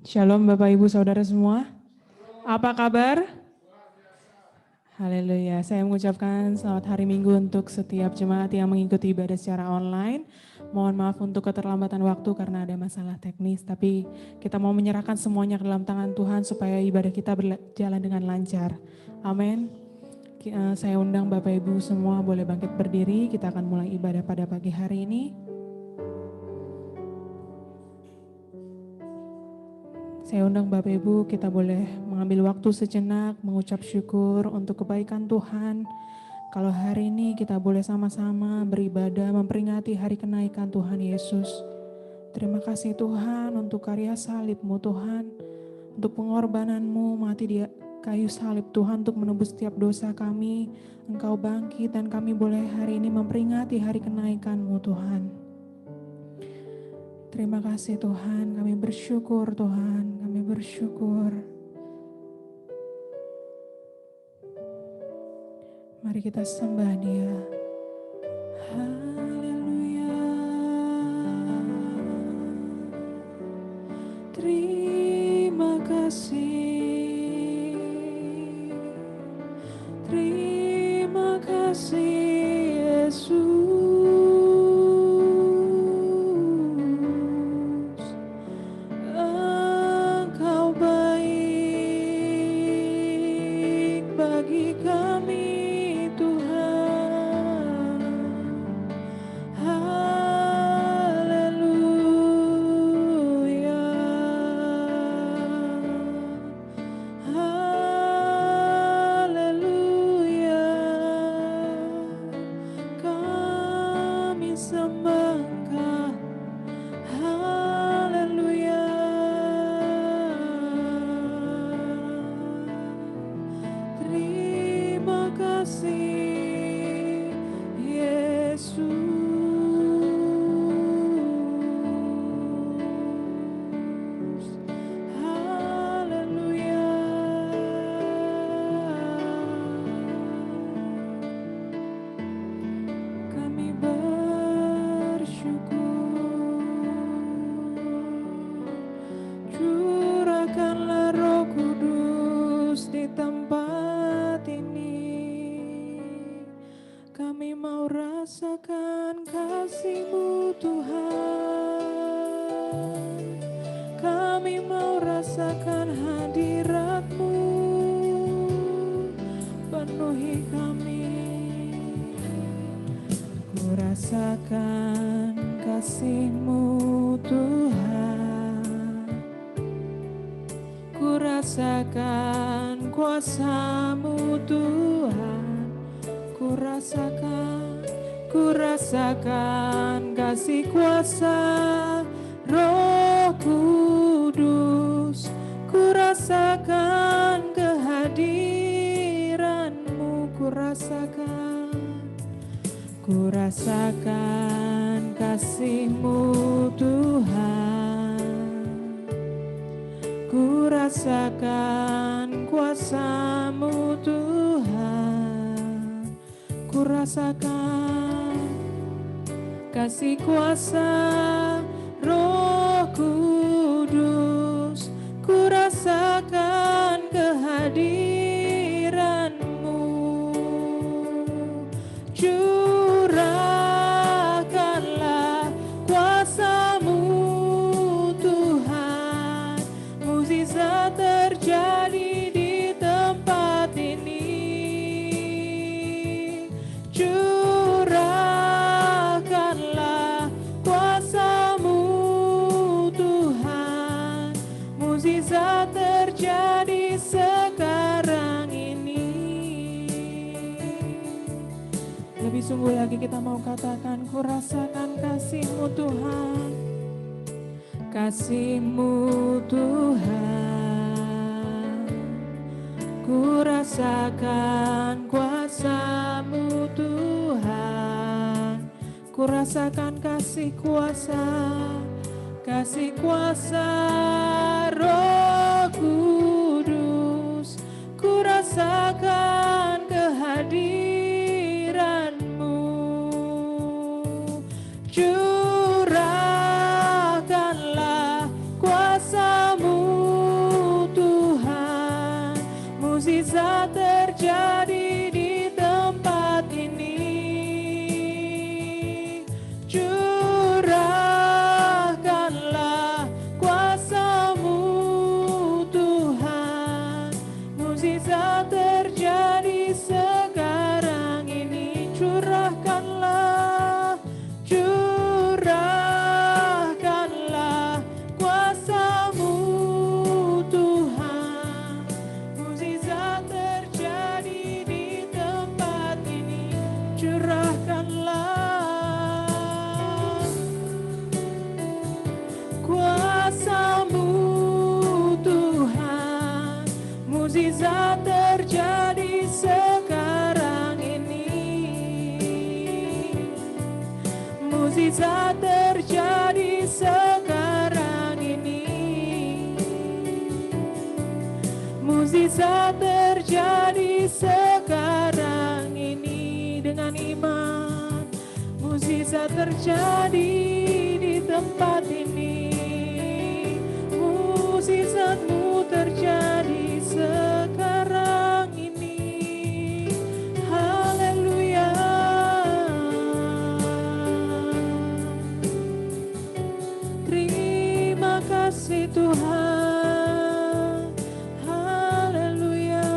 Shalom Bapak Ibu Saudara semua. Apa kabar? Haleluya. Saya mengucapkan selamat hari Minggu untuk setiap jemaat yang mengikuti ibadah secara online. Mohon maaf untuk keterlambatan waktu karena ada masalah teknis, tapi kita mau menyerahkan semuanya ke dalam tangan Tuhan supaya ibadah kita berjalan dengan lancar. Amin. Saya undang Bapak Ibu semua boleh bangkit berdiri, kita akan mulai ibadah pada pagi hari ini. Saya undang Bapak Ibu, kita boleh mengambil waktu sejenak, mengucap syukur untuk kebaikan Tuhan. Kalau hari ini kita boleh sama-sama beribadah, memperingati hari kenaikan Tuhan Yesus. Terima kasih Tuhan untuk karya salib-Mu Tuhan, untuk pengorbanan-Mu mati di kayu salib Tuhan untuk menebus setiap dosa kami. Engkau bangkit dan kami boleh hari ini memperingati hari kenaikan-Mu Tuhan. Terima kasih Tuhan, kami bersyukur Tuhan, kami bersyukur. Mari kita sembah Dia. Haleluya. Terima kasih. Terima kasih Yesus. Kasih kuasa Roh Kudus, ku rasakan kehadiran-Mu. Curahkanlah kuasa-Mu Tuhan, mukjizat terjadi di tempat ini. Mukjizat terjadi sekarang ini. Lebih sungguh lagi kita mau katakan, ku rasakan kasih-Mu Tuhan, kasih-Mu Tuhan. Ku rasakan kuasa-Mu Tuhan, ku rasakan kasih kuasa, kasih kuasa Roh Kudus, ku rasakan kehadiran-Mu. Curahkanlah kuasa-Mu mukjizat terjadi di tempat ini. Curahkanlah kuasa-Mu Tuhan, mukjizat terjadi sekarang ini. Curahkanlah, curahkanlah kuasa-Mu Tuhan, mukjizat terjadi di tempat ini. Curahkanlah kuasa-Mu Tuhan, mukjizat terjadi sekarang ini. Mukjizat terjadi sekarang ini. Mukjizat terjadi sekarang ini. Dengan iman, mukjizat terjadi di tempat ini. Mukjizat-Mu terjadi sekarang ini. Haleluya. Terima kasih Tuhan. Haleluya.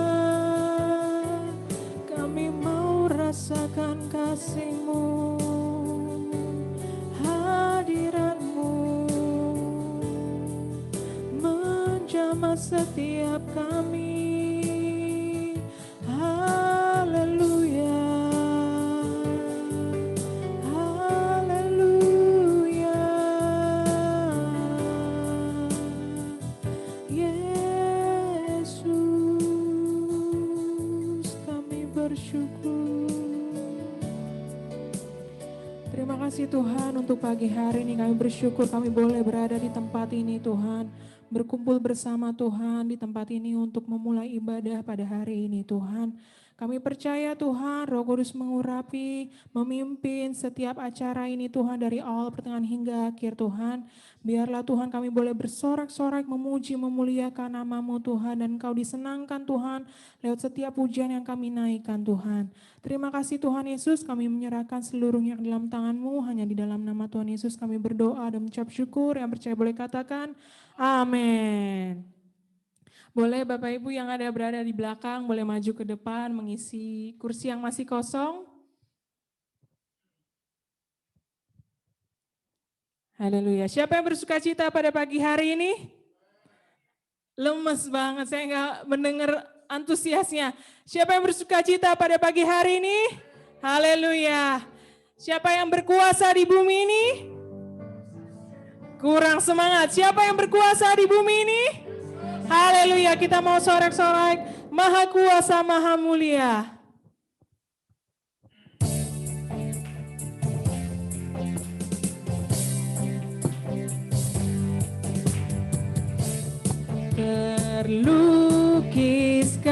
Kami mau rasakan kasih-Mu, hadirat-Mu menjamah setiap kami. Haleluya. Haleluya. Yesus, kami bersyukur. Terima kasih Tuhan untuk pagi hari ini. Kami bersyukur kami boleh berada di tempat ini Tuhan. Berkumpul bersama Tuhan di tempat ini untuk memulai ibadah pada hari ini Tuhan. Kami percaya Tuhan Roh Kudus mengurapi, memimpin setiap acara ini Tuhan dari awal pertengahan hingga akhir Tuhan. Biarlah Tuhan kami boleh bersorak-sorak memuji memuliakan nama-Mu Tuhan, dan Engkau disenangkan Tuhan lewat setiap pujian yang kami naikkan Tuhan. Terima kasih Tuhan Yesus, kami menyerahkan seluruhnya ke dalam tangan-Mu. Hanya di dalam nama Tuhan Yesus kami berdoa dan mengucap syukur. Yang percaya boleh katakan amin. Boleh Bapak Ibu yang ada berada di belakang boleh maju ke depan mengisi kursi yang masih kosong. Haleluya. Siapa yang bersuka cita pada pagi hari ini? Lemes banget, saya nggak mendengar antusiasnya. Siapa yang bersuka cita pada pagi hari ini? Haleluya. Siapa yang berkuasa di bumi ini? Kurang semangat. Siapa yang berkuasa di bumi ini? Haleluya, kita mau sorak-sorak, Maha Kuasa, Maha Mulia. Terlukiskan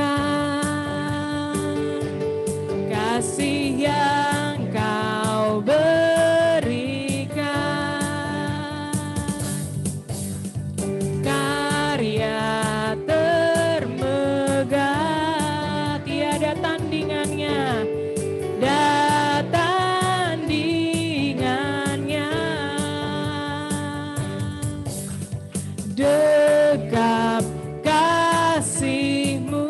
kasih yang Kau berikan, karya termegah tiada tandingannya, dekap kasih-Mu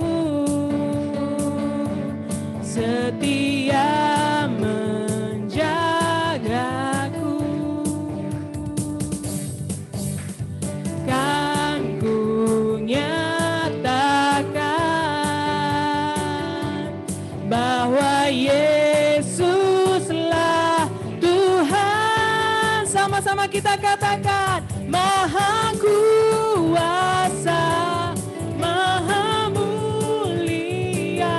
setia menjagaku, kan ku nyatakan bahwa Yesuslah Tuhan. Sama-sama kita katakan, Maha Kuasa, Maha Mulia,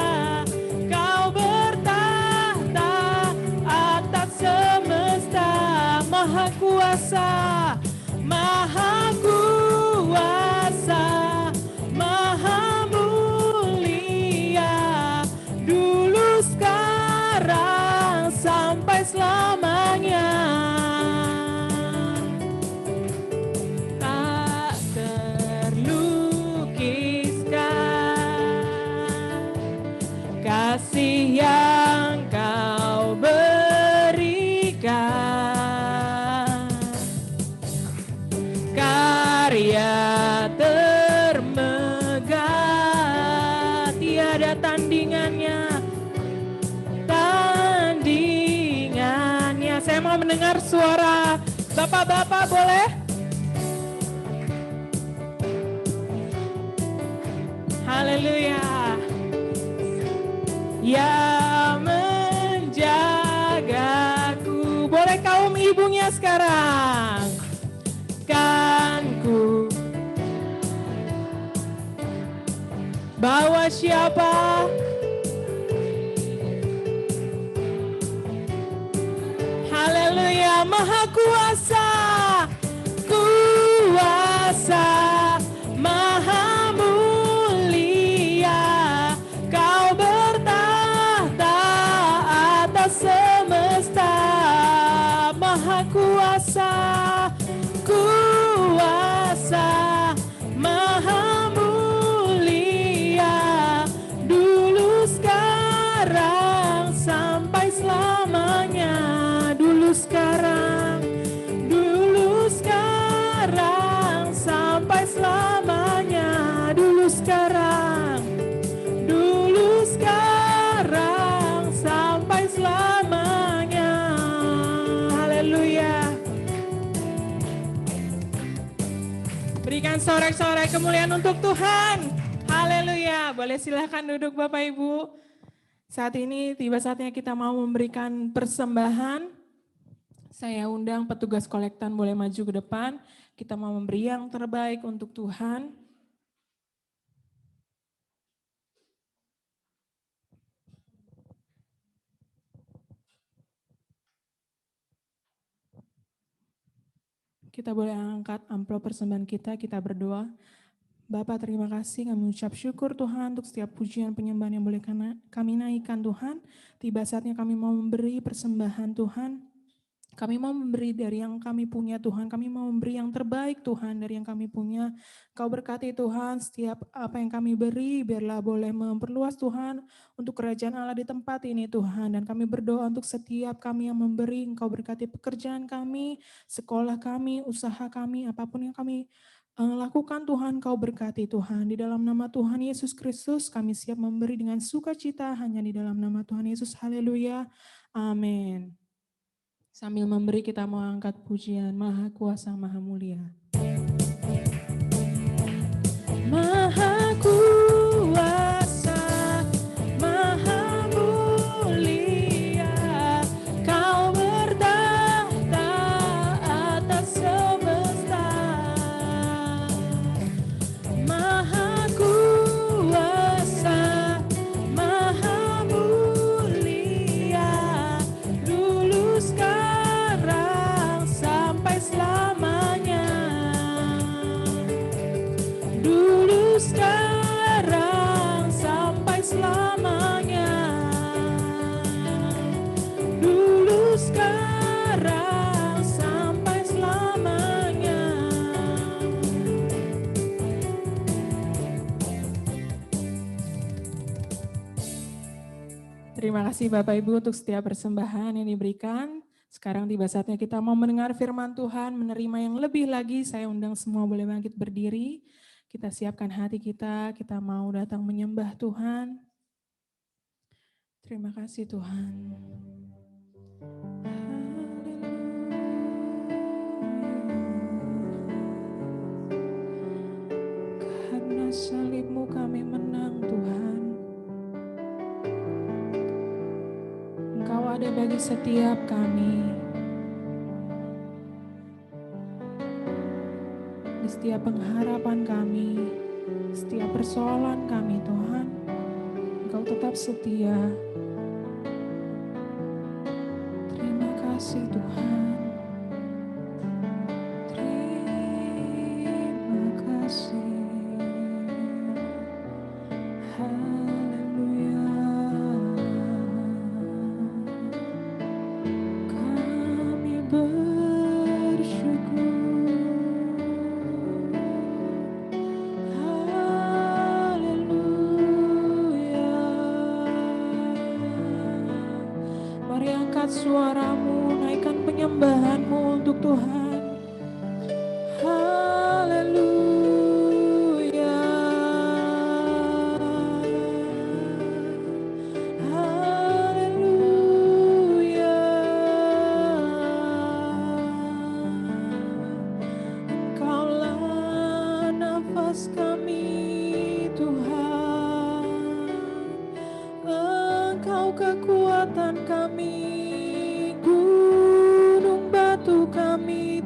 Kau bertahta atas semesta. Maha Kuasa, Maha Kuasa, Maha Mulia, dulu sekarang sampai selamanya. Dia termegah, tiada tandingannya. Saya mau mendengar suara bapak-bapak, boleh? Haleluya. Ya menjagaku. Boleh kaum ibunya sekarang? Kan ku bawa siapa? Haleluya, Maha Kuasa, Kuasa, Maha Mulia, Kau bertahta atas semesta. Maha Kuasa, Kuasa, Maha Mulia, dulu sekarang sampai selamanya. Dulu sekarang sampai selamanya. Dulu sekarang sampai selamanya. Haleluya. Berikan sorak-sorai kemuliaan untuk Tuhan. Haleluya. Boleh silahkan duduk Bapak Ibu. Saat ini tiba saatnya kita mau memberikan persembahan. Saya undang petugas kolektan boleh maju ke depan. Kita mau memberi yang terbaik untuk Tuhan. Kita boleh angkat amplop persembahan kita berdoa. Bapak, terima kasih, kami ucap syukur Tuhan untuk setiap pujian penyembahan yang boleh kami naikkan Tuhan. Tiba saatnya kami mau memberi persembahan Tuhan. Kami mau memberi dari yang kami punya Tuhan, kami mau memberi yang terbaik Tuhan dari yang kami punya. Kau berkati Tuhan setiap apa yang kami beri, biarlah boleh memperluas Tuhan untuk kerajaan Allah di tempat ini Tuhan. Dan kami berdoa untuk setiap kami yang memberi, Engkau berkati pekerjaan kami, sekolah kami, usaha kami, apapun yang kami lakukan Tuhan, Kau berkati Tuhan. Di dalam nama Tuhan Yesus Kristus kami siap memberi dengan sukacita hanya di dalam nama Tuhan Yesus. Haleluya. Amin. Sambil memberi kita mau angkat pujian Maha Kuasa Maha Mulia. Maha Kuasa Maha Mulia, Kau bertahta atas semesta. Maha Kuasa Maha Mulia, dulu sekarang sampai selamanya. Dulu sekarang sampai selamanya. Dulu sekarang sampai selamanya. Terima kasih Bapak Ibu untuk setiap persembahan yang diberikan. Sekarang tiba saatnya kita mau mendengar firman Tuhan, menerima yang lebih lagi. Saya undang semua boleh bangkit berdiri. Kita siapkan hati kita mau datang menyembah Tuhan. Terima kasih Tuhan. Karena salib-Mu kami menang Tuhan. Engkau ada bagi setiap kami. Di setiap pengharapan kami, setiap persoalan kami Tuhan, Engkau tetap setia. Terima kasih Tuhan. Terima kasih. Haleluya. Kami bersyukur. Mari angkat suaramu, naikkan penyembahan.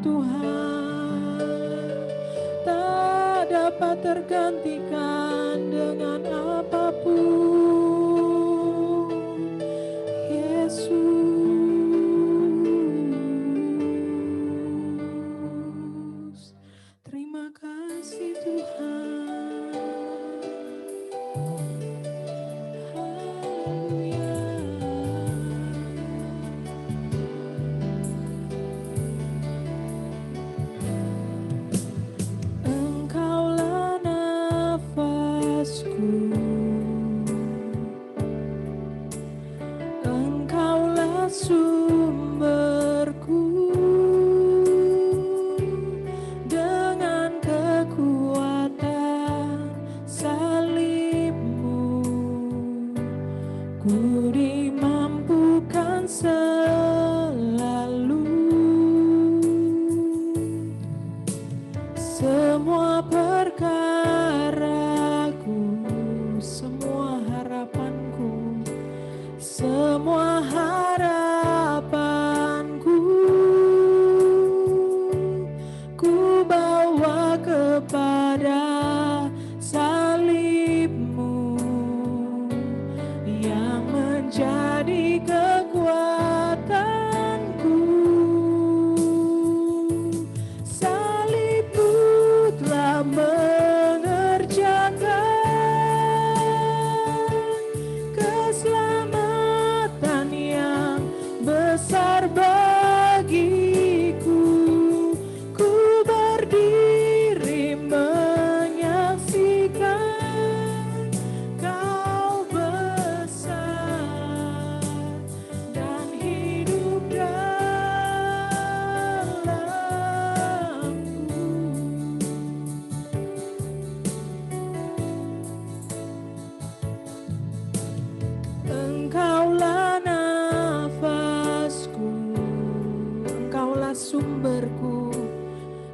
Tuhan tak dapat tergantikan dengan apapun. Yesus, terima kasih Tuhan. Haleluya. Engkaulah nafasku, Engkaulah sumberku, dengan kekuatan salibmu ku dimampukan selalu. Semua perkaraku, semua harapanku, semua harapanku ku bawa kepada salibmu yang menjadi kekuatanku. Salibmu telah mengerjakan keselamatan yang besar bagiku. Ku berdiri menyaksikan Kau besar dan hidup dalamku. Engkaulah nafasku, Engkaulah sumberku,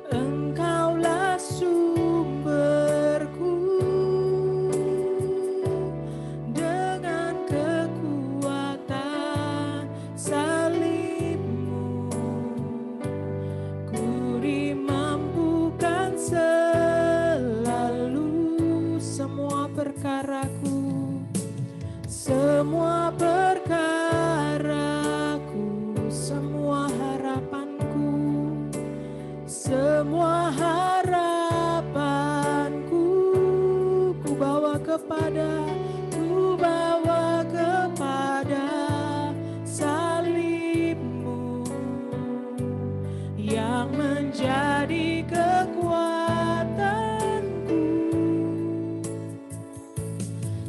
Engkaulah sumberku, dengan kekuatan salibmu ku dimampukan selalu. Semua perkaraku, semua perkaraku, semua harapanku, semua harapanku ku bawa kepada salibmu yang menjadi kekuatanku.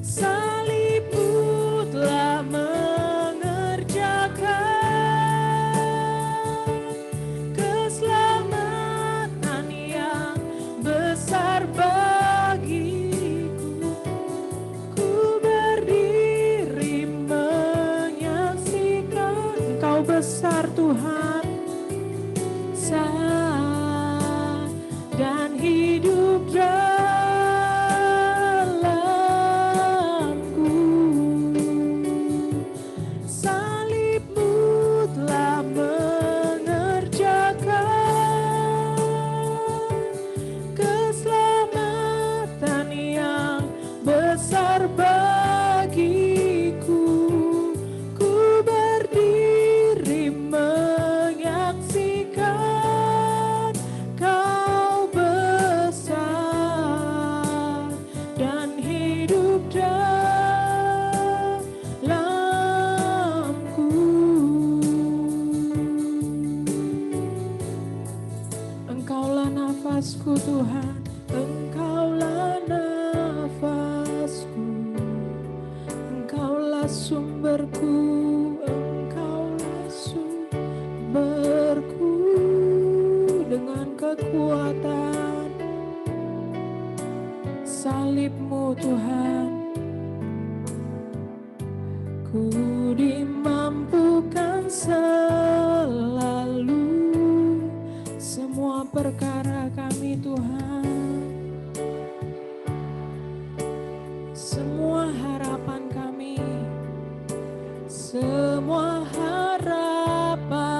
Salibmu telah mengerjakan keselamatan yang besar bagiku. Ku berdiri menyaksikan Engkau besar Tuhan, sah dan hidup dalamku. Salibmu telah mengerjakan keselamatan yang besar bagiku. Ku berdiri menyaksikan Kau besar dan hidup dalamku. Engkaulah nafasku Tuhan, Engkaulah nafasku, Engkaulah sumberku, Engkaulah sumberku, dengan kekuatan salibmu Tuhan ku dimampukan selalu. Semua perkara kami Tuhan, semua harapan kami, semua harapanku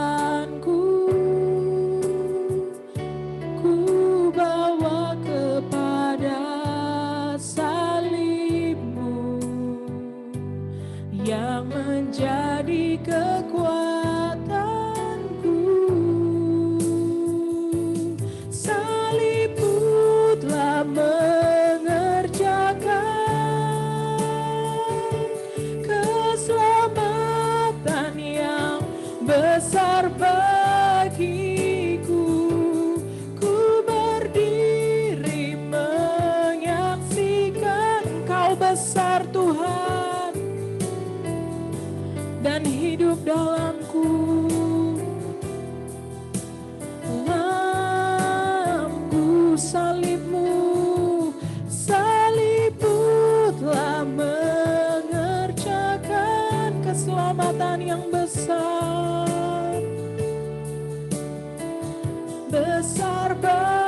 besar bagiku,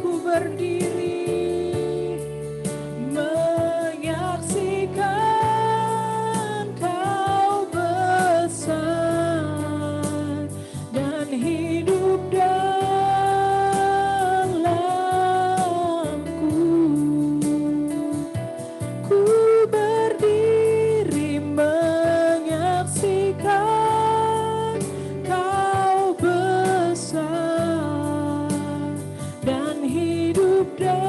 ku berdiri menyaksikan Kau besar dan hidup dalamku. Ku berdiri menyaksikan Kau besar dan hidup dalamku.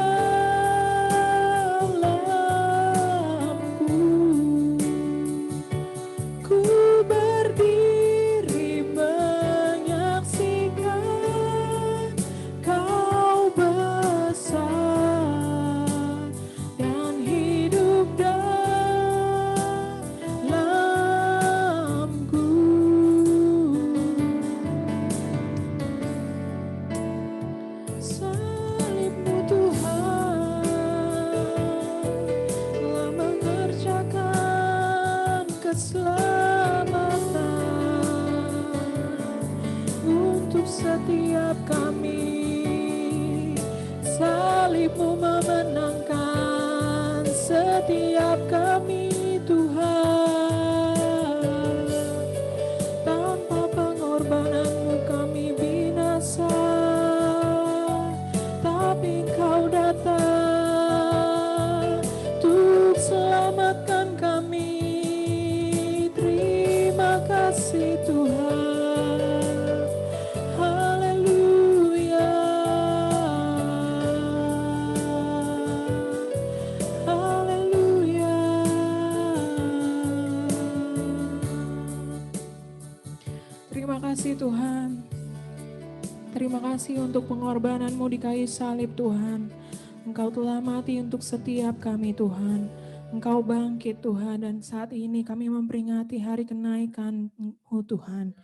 Ku berdiri menyaksikan Kau besar dan hidup dalamku. Salib-Mu Tuhan telah mengerjakan keselamatan untuk setiap kami. Salib-Mu memenangkan setiap kami, Tuhan. Tanpa pengorbanan-Mu kami binasa, tapi Engkau datang untuk selamatkan kami. Terima kasih Tuhan. Haleluya. Haleluya. Terima kasih Tuhan. Terima kasih untuk pengorbanan-Mu di kayu salib Tuhan. Engkau telah mati untuk setiap kami Tuhan. Engkau bangkit Tuhan, dan saat ini kami memperingati hari kenaikan-Mu Tuhan.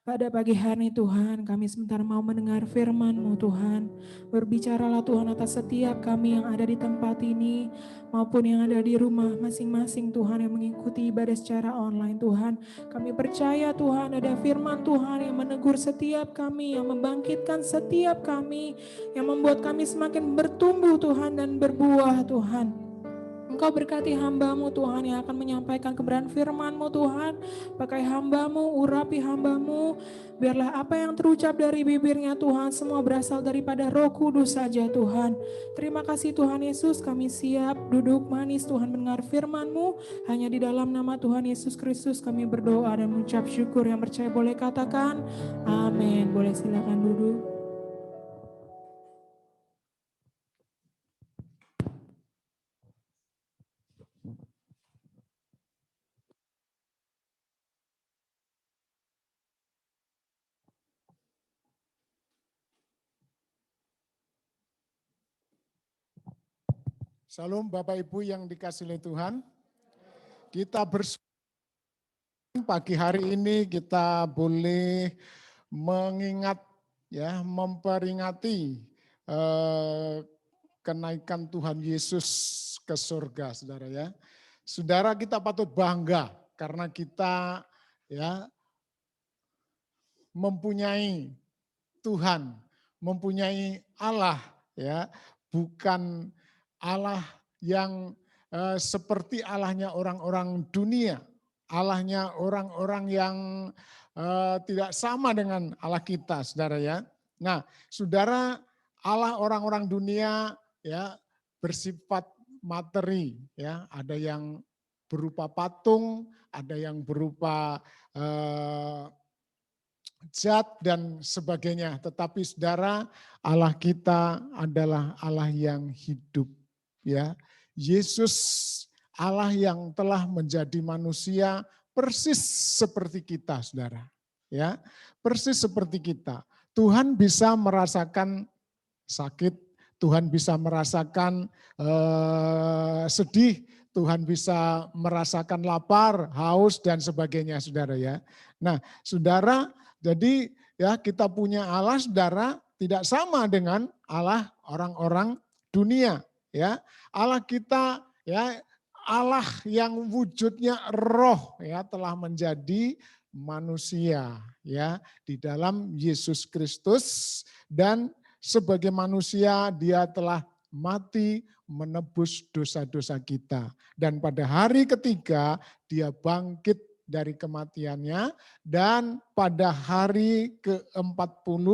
Pada pagi hari Tuhan, kami sebentar mau mendengar firman-Mu Tuhan. Berbicaralah Tuhan atas setiap kami yang ada di tempat ini, maupun yang ada di rumah masing-masing Tuhan yang mengikuti ibadah secara online Tuhan. Kami percaya Tuhan ada firman Tuhan yang menegur setiap kami, yang membangkitkan setiap kami, yang membuat kami semakin bertumbuh Tuhan dan berbuah Tuhan. Engkau berkati hamba-Mu Tuhan yang akan menyampaikan kebenaran firman-Mu Tuhan. Pakai hamba-Mu, urapi hamba-Mu. Biarlah apa yang terucap dari bibirnya Tuhan semua berasal daripada Roh Kudus saja Tuhan. Terima kasih Tuhan Yesus, kami siap duduk manis Tuhan mendengar firman-Mu. Hanya di dalam nama Tuhan Yesus Kristus kami berdoa dan mengucap syukur. Yang percaya boleh katakan amin. Boleh silakan duduk. Salam Bapak Ibu yang dikasihi oleh Tuhan. Kita pagi hari ini kita boleh mengingat ya, memperingati kenaikan Tuhan Yesus ke surga, Saudara ya. Saudara, kita patut bangga karena kita ya mempunyai Tuhan, mempunyai Allah ya, bukan Allah yang seperti Allahnya orang-orang dunia, Allahnya orang-orang yang tidak sama dengan Allah kita, Saudara ya. Nah, Saudara, Allah orang-orang dunia ya bersifat materi ya, ada yang berupa patung, ada yang berupa zat dan sebagainya. Tetapi saudara, Allah kita adalah Allah yang hidup. Ya, Yesus Allah yang telah menjadi manusia persis seperti kita, saudara. Ya, persis seperti kita. Tuhan bisa merasakan sakit, Tuhan bisa merasakan sedih, Tuhan bisa merasakan lapar, haus dan sebagainya, saudara ya. Nah, saudara, jadi ya kita punya Allah, saudara, tidak sama dengan Allah orang-orang dunia. Ya, Allah kita ya Allah yang wujudnya roh ya telah menjadi manusia, ya, di dalam Yesus Kristus, dan sebagai manusia dia telah mati menebus dosa-dosa kita. Dan pada hari ketiga dia bangkit dari kematiannya, dan pada hari ke-40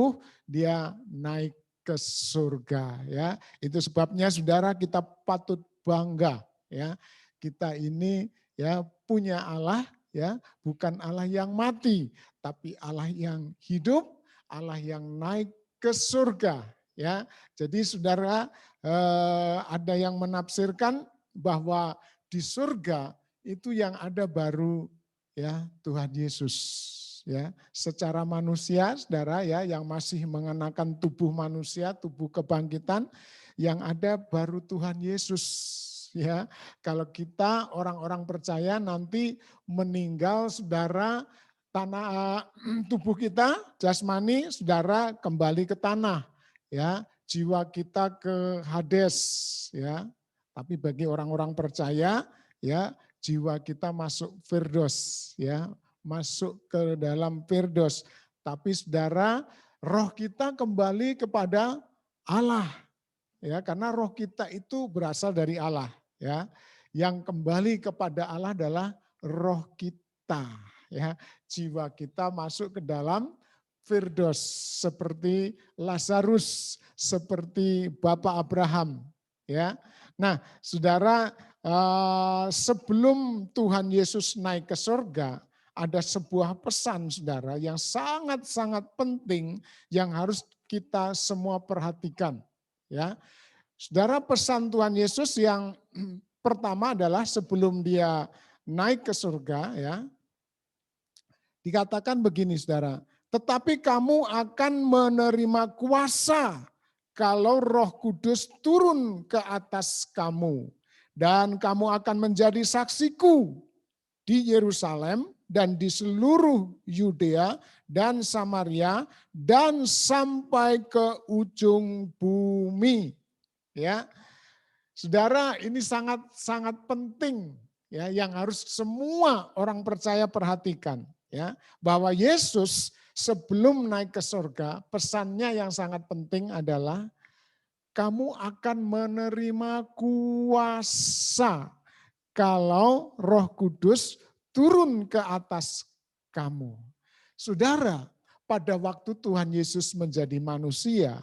dia naik ke surga, ya. Itu sebabnya saudara kita patut bangga, ya. Kita ini ya punya Allah, ya, bukan Allah yang mati, tapi Allah yang hidup, Allah yang naik ke surga, ya. Jadi saudara, ada yang menafsirkan bahwa di surga itu yang ada baru ya Tuhan Yesus, ya. Secara manusia saudara, ya, yang masih mengenakan tubuh manusia, tubuh kebangkitan, yang ada baru Tuhan Yesus, ya. Kalau kita orang-orang percaya nanti meninggal saudara, tanah tubuh kita jasmani saudara kembali ke tanah, ya. Jiwa kita ke Hades, ya. Tapi bagi orang-orang percaya, ya, jiwa kita masuk Firdaus, ya, masuk ke dalam Firdaus. Tapi saudara, roh kita kembali kepada Allah, ya, karena roh kita itu berasal dari Allah, ya. Yang kembali kepada Allah adalah roh kita, ya. Jiwa kita masuk ke dalam Firdaus seperti Lazarus, seperti Bapak Abraham, ya. Nah, saudara, sebelum Tuhan Yesus naik ke surga, ada sebuah pesan saudara yang sangat-sangat penting yang harus kita semua perhatikan, ya. Saudara, pesan Tuhan Yesus yang pertama adalah sebelum dia naik ke surga, ya, dikatakan begini saudara, tetapi kamu akan menerima kuasa kalau Roh Kudus turun ke atas kamu, dan kamu akan menjadi saksiku di Yerusalem dan di seluruh Yudea dan Samaria dan sampai ke ujung bumi. Ya, saudara, ini sangat penting, ya, yang harus semua orang percaya perhatikan, ya, bahwa Yesus sebelum naik ke surga, pesannya yang sangat penting adalah kamu akan menerima kuasa kalau Roh Kudus turun ke atas kamu. Saudara, pada waktu Tuhan Yesus menjadi manusia,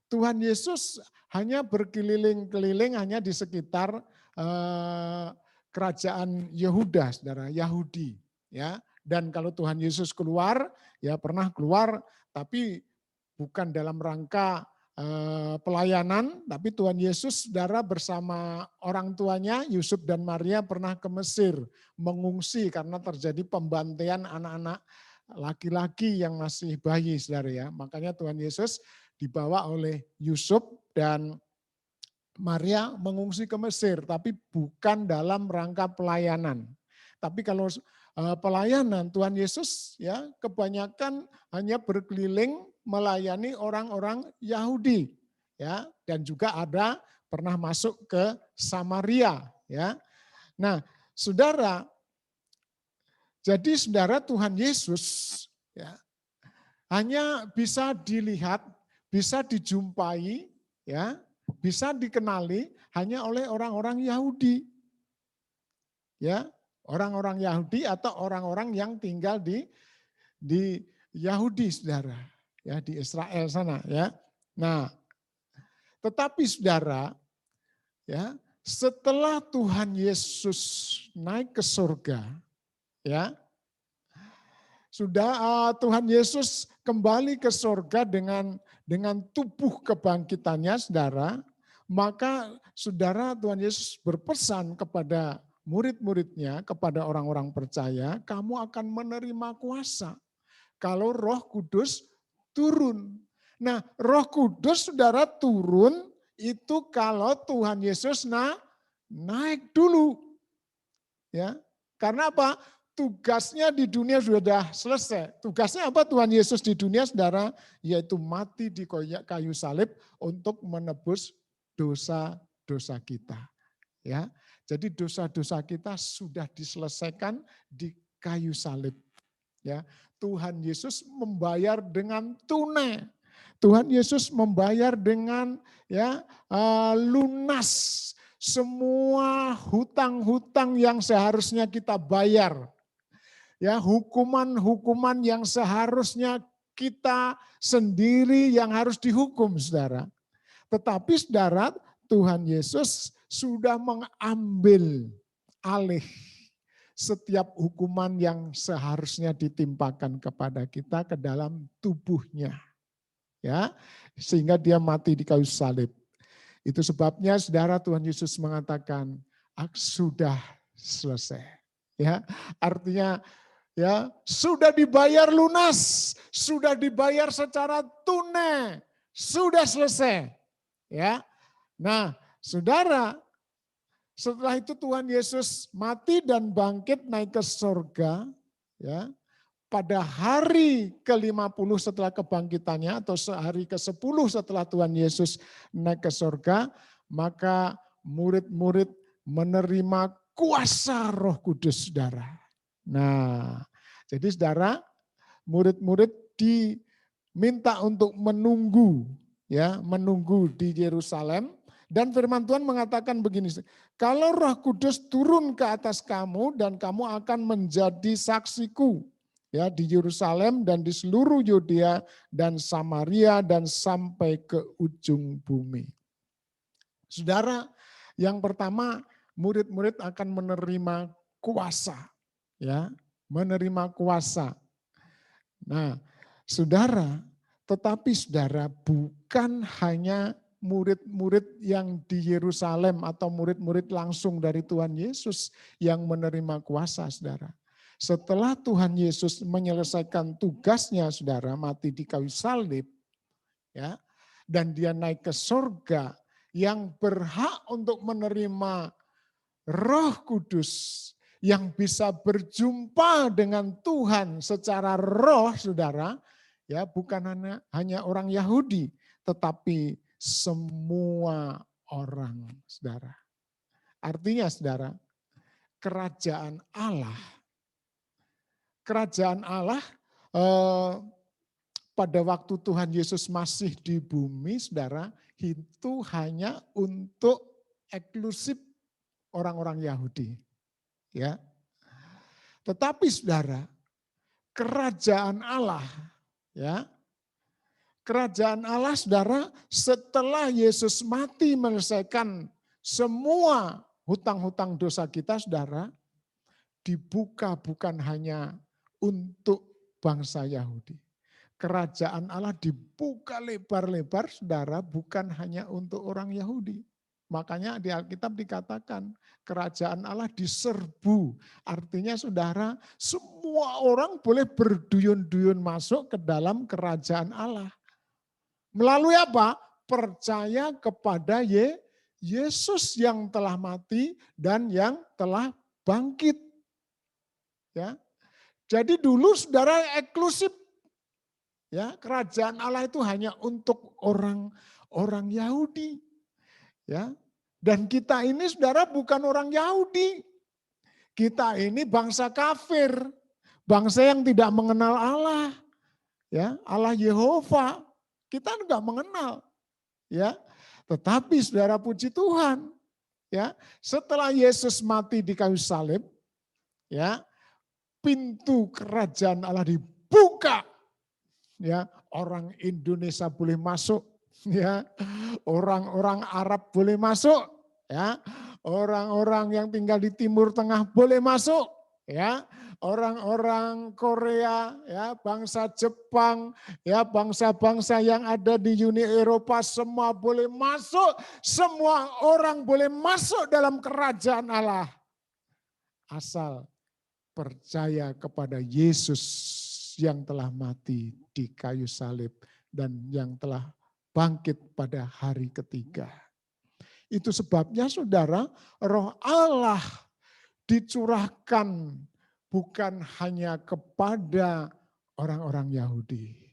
Tuhan Yesus hanya berkeliling-keliling hanya di sekitar kerajaan Yehuda, saudara, Yahudi, ya. Dan kalau Tuhan Yesus keluar, ya pernah keluar, tapi bukan dalam rangka pelayanan, tapi Tuhan Yesus, saudara, bersama orang tuanya Yusuf dan Maria pernah ke Mesir mengungsi karena terjadi pembantaian anak-anak laki-laki yang masih bayi, saudara, ya. Makanya Tuhan Yesus dibawa oleh Yusuf dan Maria mengungsi ke Mesir, tapi bukan dalam rangka pelayanan. Tapi kalau pelayanan Tuhan Yesus, ya, kebanyakan hanya berkeliling melayani orang-orang Yahudi, ya, dan juga ada pernah masuk ke Samaria, ya. Nah, saudara, jadi saudara, Tuhan Yesus, ya, hanya bisa dilihat, bisa dijumpai, ya, bisa dikenali hanya oleh orang-orang Yahudi, ya, orang-orang Yahudi atau orang-orang yang tinggal di Yahudi, saudara, ya, di Israel sana, ya. Nah, tetapi saudara, ya, setelah Tuhan Yesus naik ke surga, ya, sudah Tuhan Yesus kembali ke surga dengan tubuh kebangkitannya, saudara, maka saudara, Tuhan Yesus berpesan kepada murid-muridnya, kepada orang-orang percaya, kamu akan menerima kuasa kalau Roh Kudus turun. Nah, Roh Kudus, saudara, turun itu kalau Tuhan Yesus naik dulu. Ya. Karena apa? Tugasnya di dunia sudah selesai. Tugasnya apa Tuhan Yesus di dunia, saudara? Yaitu mati di kayu salib untuk menebus dosa-dosa kita. Ya. Jadi dosa-dosa kita sudah diselesaikan di kayu salib. Ya, Tuhan Yesus membayar dengan tunai. Tuhan Yesus membayar dengan lunas semua hutang-hutang yang seharusnya kita bayar. Ya, hukuman-hukuman yang seharusnya kita sendiri yang harus dihukum, Saudara. Tetapi Saudara, Tuhan Yesus sudah mengambil alih setiap hukuman yang seharusnya ditimpakan kepada kita ke dalam tubuhnya. Ya, sehingga dia mati di kayu salib. Itu sebabnya Saudara, Tuhan Yesus mengatakan, sudah selesai. Ya, artinya sudah dibayar lunas, sudah dibayar secara tunai, sudah selesai. Ya. Nah, Saudara, setelah itu Tuhan Yesus mati dan bangkit naik ke surga, ya. Pada hari ke-50 setelah kebangkitannya atau sehari ke-10 setelah Tuhan Yesus naik ke surga, maka murid-murid menerima kuasa Roh Kudus, Saudara. Nah, jadi Saudara, murid-murid diminta untuk menunggu di Yerusalem. Dan firman Tuhan mengatakan begini, kalau Roh Kudus turun ke atas kamu dan kamu akan menjadi saksiku di Yerusalem dan di seluruh Yudea dan Samaria dan sampai ke ujung bumi. Saudara, yang pertama murid-murid akan menerima kuasa, menerima kuasa. Nah, Saudara, tetapi Saudara bukan hanya murid-murid yang di Yerusalem atau murid-murid langsung dari Tuhan Yesus yang menerima kuasa, Saudara. Setelah Tuhan Yesus menyelesaikan tugasnya, Saudara, mati di kayu salib, dan dia naik ke surga, yang berhak untuk menerima Roh Kudus, yang bisa berjumpa dengan Tuhan secara roh, Saudara, bukan hanya orang Yahudi, tetapi semua orang, Saudara. Artinya, Saudara, kerajaan Allah pada waktu Tuhan Yesus masih di bumi, Saudara, itu hanya untuk eksklusif orang-orang Yahudi. Ya. Tetapi Saudara, kerajaan Allah, kerajaan Allah, Saudara, setelah Yesus mati menyelesaikan semua hutang-hutang dosa kita, Saudara, dibuka bukan hanya untuk bangsa Yahudi. Kerajaan Allah dibuka lebar-lebar, Saudara, bukan hanya untuk orang Yahudi. Makanya di Alkitab dikatakan kerajaan Allah diserbu. Artinya, Saudara, semua orang boleh berduyun-duyun masuk ke dalam kerajaan Allah. Melalui apa? Percaya kepada Yesus yang telah mati dan yang telah bangkit. Ya. Jadi dulu Saudara eksklusif. Kerajaan Allah itu hanya untuk orang Yahudi. Ya. Dan kita ini, Saudara, bukan orang Yahudi. Kita ini bangsa kafir, bangsa yang tidak mengenal Allah. Allah Yehova, kita enggak mengenal. Tetapi Saudara, puji Tuhan, setelah Yesus mati di kayu salib, pintu kerajaan Allah dibuka. Orang Indonesia boleh masuk, orang-orang Arab boleh masuk, orang-orang yang tinggal di Timur Tengah boleh masuk, orang-orang Korea, bangsa Jepang, bangsa-bangsa yang ada di Uni Eropa semua boleh masuk, semua orang boleh masuk dalam kerajaan Allah. Asal percaya kepada Yesus yang telah mati di kayu salib dan yang telah bangkit pada hari ketiga. Itu sebabnya, Saudara, Roh Allah dicurahkan bukan hanya kepada orang-orang Yahudi.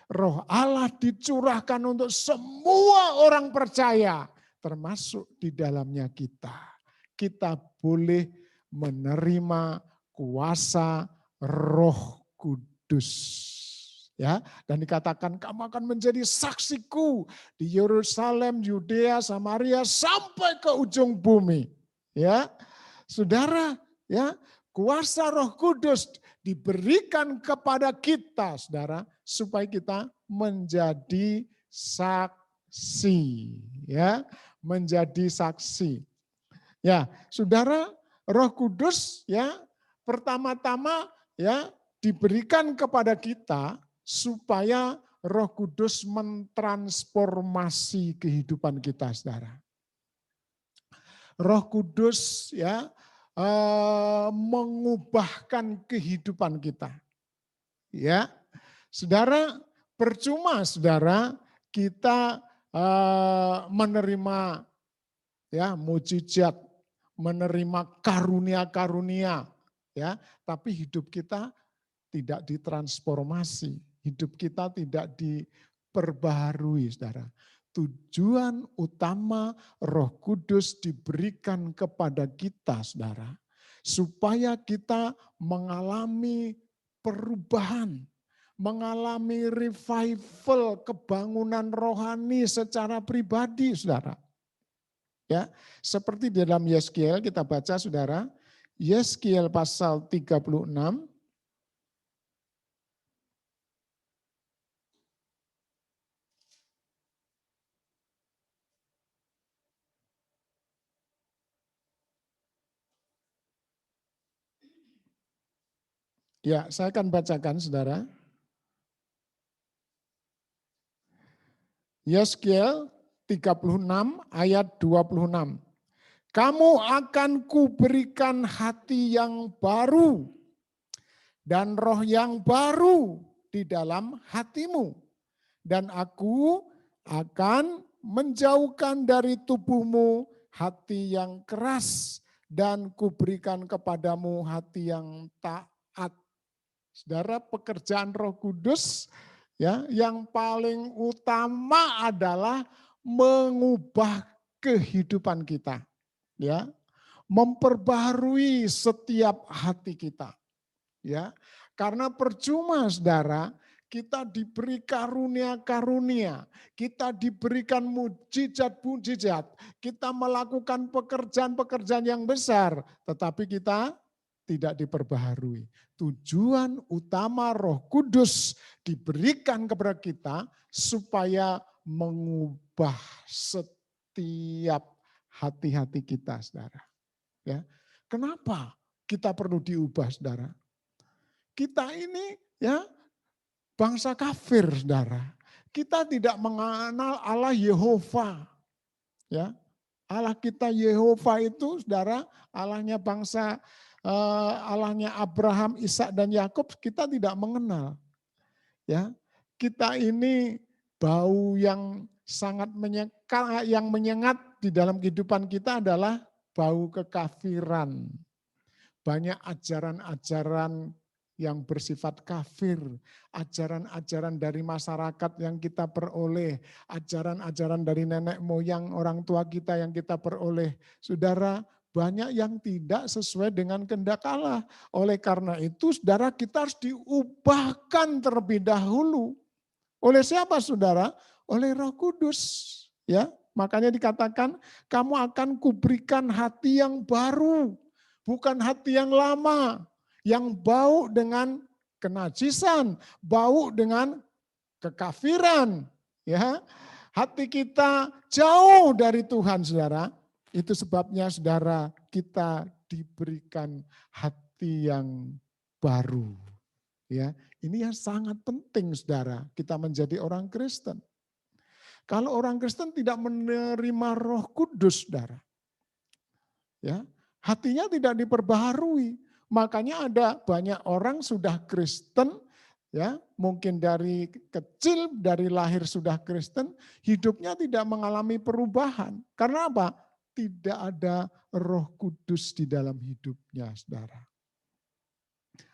Roh Allah dicurahkan untuk semua orang percaya, termasuk di dalamnya kita. Kita boleh menerima kuasa Roh Kudus. Ya, dan dikatakan kamu akan menjadi saksiku di Yerusalem, Yudea, Samaria sampai ke ujung bumi. Ya. Saudara, ya, kuasa Roh Kudus diberikan kepada kita, Saudara, supaya kita menjadi saksi, ya, menjadi saksi. Ya, Saudara, Roh Kudus ya pertama-tama ya diberikan kepada kita supaya Roh Kudus mentransformasi kehidupan kita, Saudara. Roh Kudus ya mengubahkan kehidupan kita. Ya. Saudara, percuma Saudara kita menerima ya mujizat, menerima karunia-karunia ya, tapi hidup kita tidak ditransformasi, hidup kita tidak diperbaharui, Saudara. Tujuan utama Roh Kudus diberikan kepada kita, Saudara, supaya kita mengalami perubahan, mengalami revival, kebangunan rohani secara pribadi, Saudara. Ya, seperti di dalam Yeskiel kita baca, Saudara, Yeskiel pasal 36. Ya, saya akan bacakan, Saudara. Yeskiel 36 ayat 26. Kamu akan kuberikan hati yang baru dan roh yang baru di dalam hatimu. Dan aku akan menjauhkan dari tubuhmu hati yang keras dan kuberikan kepadamu hati yang taat. Saudara, pekerjaan Roh Kudus ya yang paling utama adalah mengubah kehidupan kita, ya, memperbaharui setiap hati kita, ya. Karena percuma, Saudara, kita diberi karunia-karunia, kita diberikan mujizat-mujizat, kita melakukan pekerjaan-pekerjaan yang besar, tetapi kita tidak diperbaharui. Tujuan utama Roh Kudus diberikan kepada kita supaya mengubah setiap hati-hati kita, Saudara. Ya. Kenapa kita perlu diubah, Saudara? Kita ini ya bangsa kafir, Saudara. Kita tidak mengenal Allah Yehova. Ya. Allah kita Yehova itu, Saudara, Allahnya bangsa Allahnya Abraham, Ishak dan Yakub kita tidak mengenal. Ya, kita ini bau yang sangat menyengat di dalam kehidupan kita adalah bau kekafiran. Banyak ajaran-ajaran yang bersifat kafir, ajaran-ajaran dari masyarakat yang kita peroleh, ajaran-ajaran dari nenek moyang orang tua kita yang kita peroleh. Saudara, banyak yang tidak sesuai dengan kehendak Allah. Oleh karena itu, Saudara, kita harus diubahkan terlebih dahulu. Oleh siapa, Saudara? Oleh Roh Kudus. Ya, makanya dikatakan, kamu akan kuberikan hati yang baru, bukan hati yang lama, yang bau dengan kenajisan, bau dengan kekafiran. Ya, hati kita jauh dari Tuhan, Saudara. Itu sebabnya, Saudara, kita diberikan hati yang baru. Ya, ini yang sangat penting, Saudara, kita menjadi orang Kristen. Kalau orang Kristen tidak menerima Roh Kudus, Saudara, ya, hatinya tidak diperbaharui. Makanya ada banyak orang sudah Kristen, ya, mungkin dari kecil, dari lahir sudah Kristen, hidupnya tidak mengalami perubahan. Karena apa? Tidak ada Roh Kudus di dalam hidupnya, Saudara.